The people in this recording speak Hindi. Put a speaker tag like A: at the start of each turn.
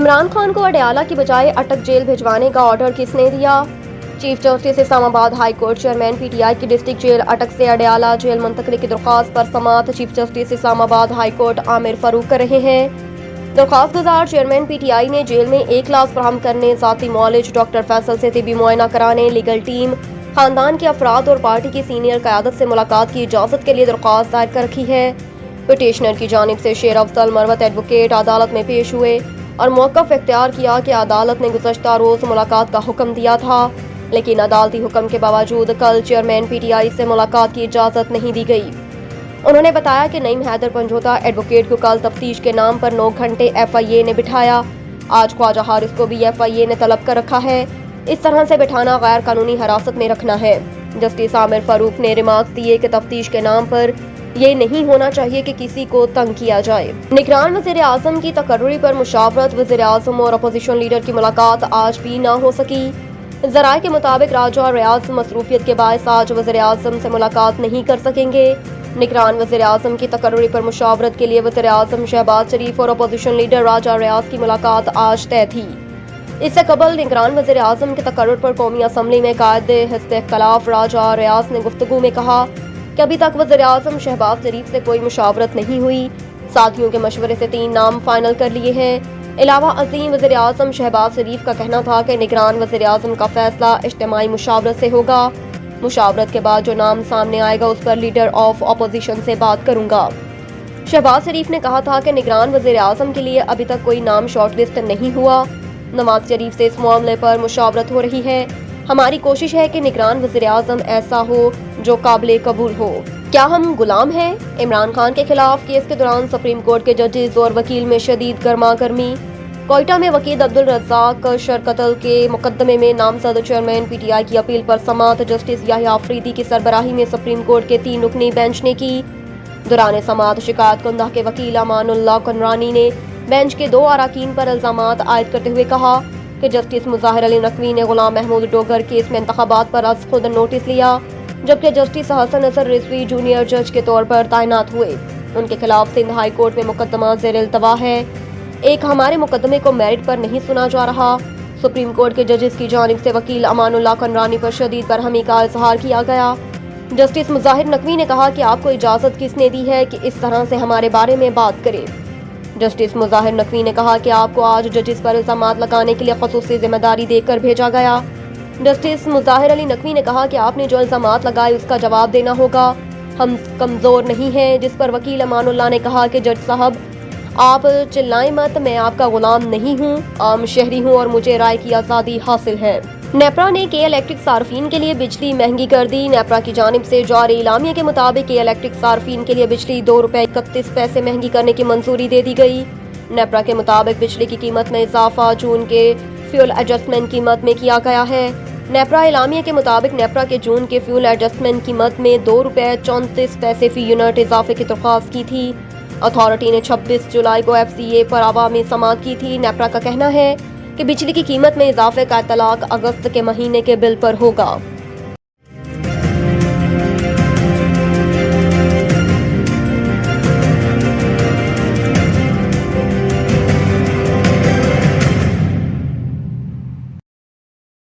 A: इमरान खान को अडयाला की बजाय अटक जेल भिजवाने का ऑर्डर किसने दिया? Chief justice Islamabad high court chairman PTI की डिस्ट्रिक्ट जेल अटक से अडयाला जेल मुंतकिली की दरख्वास्त पर समाअत chief justice Islamabad high court Aamir Farooq कर रहे हैं। दरख्वास्त गुजार चेयरमैन पीटीआई ने जेल में एक क्लास फराहम करने, जाती मौलिज डॉक्टर फैसल से तिबी मुआयना कराने, लीगल टीम, खानदान के अफराद और पार्टी की सीनियर क़यादत से मुलाकात की इजाज़त के लिए दरख्वास्त दायर कर रखी है। पिटिशनर की जानिब से शेर अफजल मरवत एडवोकेट अदालत में पेश हुए और मौक़िफ़ इख्तियार किया कि अदालत ने गुज़श्ता रोज़ मुलाकात का हुक्म दिया था, लेकिन अदालती हुक्म के बावजूद कल चेयरमैन पीटीआई से मुलाकात की इजाज़त नहीं दी गई। उन्होंने बताया कि नईम हैदर पंजोता एडवोकेट को कल तफ्तीश के नाम पर 9 घंटे FIA ने बिठाया। आज ख्वाजा हारिस को भी FIA ने तलब कर रखा है। इस तरह से बिठाना गैर कानूनी हिरासत में रखना है। जस्टिस आमिर फारूक ने रिमार्क्स दिए कि तफ्तीश के नाम पर ये नहीं होना चाहिए कि किसी को तंग किया जाए। निगरान वज़ीर आज़म की तकर्री पर मुशावरत, वज़ीर आज़म और अपोजिशन लीडर की मुलाकात आज भी ना हो सकी। ज़राए के मुताबिक राजा रियाज मसरूफियत के बायस आज वज़ीर आज़म से मुलाकात नहीं कर सकेंगे। निगरान वज़ीर आज़म की तकर्री पर मुशावरत के लिए वज़ीर आज़म शहबाज शरीफ और अपोजिशन लीडर राजा रियाज की मुलाकात आज तय थी। इससे कबल निगरान वज़ीर आज़म के तकर्रुर पर कौमी असम्बली में कायद हिज़्ब इख्तिलाफ राजा रियाज ने गुफ्तगू में कहा कि अभी तक वज़ीर आज़म शहबाज शरीफ से कोई मुशावरत नहीं हुई। साथियों के मशवरे से 3 नाम फाइनल कर लिए हैं। अलावा अजीम वज़ीर आज़म शहबाज शरीफ का कहना था कि निगरान वज़ीर आज़म का फैसला इज्तिमाई मुशावरत से होगा। मुशावरत के बाद जो नाम सामने आएगा उस पर लीडर ऑफ अपोजिशन से बात करूंगा। शहबाज शरीफ ने कहा था कि निगरान वज़ीर आज़म के लिए अभी तक कोई नाम शॉर्टलिस्ट नहीं हुआ। नवाज शरीफ से इस मामले पर मुशावरत हो रही है। हमारी कोशिश है कि निगरान वज़ीर आज़म ऐसा हो जो काबिल कबूल हो। क्या हम गुलाम हैं? इमरान खान के खिलाफ केस के दौरान सुप्रीम कोर्ट के जजेस और वकील में शदीद गर्मा गर्मी। कोयटा में वकील अब्दुल रज़ाक शरकतल के मुकदमे में नामजद चेयरमैन पीटीआई की अपील पर समाअत जस्टिस याहिया अफरीदी की सरबराही में सुप्रीम कोर्ट के 3 रुकनी बेंच ने की। दौरान समाअत शिकायत कुंदा के वकील अमानुल्लाह कनरानी ने बेंच के 2 अरकान पर इल्जामात आयद करते हुए कहा कि जस्टिस मुज़ाहिर अली नकवी ने गुलाम महमूद डोगर केस में इंतखाबात पर आज खुद नोटिस लिया, जबकि जस्टिस हसन नसर रिजवी जूनियर जज के तौर पर तैनात हुए। उनके खिलाफ सिंध हाई कोर्ट में मुकदमा ज़ेर इल्तवा है। एक हमारे मुकदमे को मेरिट पर नहीं सुना जा रहा। सुप्रीम कोर्ट के जजेस की जानिब से वकील अमानुल्लाह कनरानी पर शदीद बरहमी का इजहार किया गया। जस्टिस मुज़ाहिर नकवी ने कहा कि आपको इजाज़त किसने दी है कि इस तरह से हमारे बारे में बात करें। जस्टिस मुज़ाहिर नकवी ने कहा कि आपको आज जजेस पर इल्जामात लगाने के लिए ख़ुसूसी जिम्मेदारी देकर भेजा गया। जस्टिस मुज़ाहिर अली नकवी ने कहा कि आपने जो इल्जामात लगाए उसका जवाब देना होगा। हम कमज़ोर नहीं हैं। जिस पर वकील अमानुल्लाह ने कहा कि जज साहब आप चिल्लाएं मत, मैं आपका गुलाम नहीं हूँ, आम शहरी हूँ और मुझे राय की आज़ादी हासिल है। नेपरा ने के इलेक्ट्रिक सार्फिन के लिए बिजली महंगी कर दी। नेपरा की जानिब से जारी इलामिया के मुताबिक के इलेक्ट्रिक सार्फिन के लिए बिजली ₹2.31 महंगी करने की मंजूरी दे दी गई। नेपरा के मुताबिक बिजली की कीमत में इजाफा जून के फ्यूल एडजस्टमेंट कीमत में किया गया है। नेपरा इलामिया के मुताबिक नेपरा के जून के फ्यूल एडजस्टमेंट कीमत में ₹2.34 फी यूनिट इजाफे की दरख्वास्त की थी। अथॉरिटी ने 26 जुलाई को FCA पर आवामी समाअत की थी। नेपरा का कहना है कि बिजली की कीमत में इजाफे का इतलाक अगस्त के महीने के बिल पर होगा।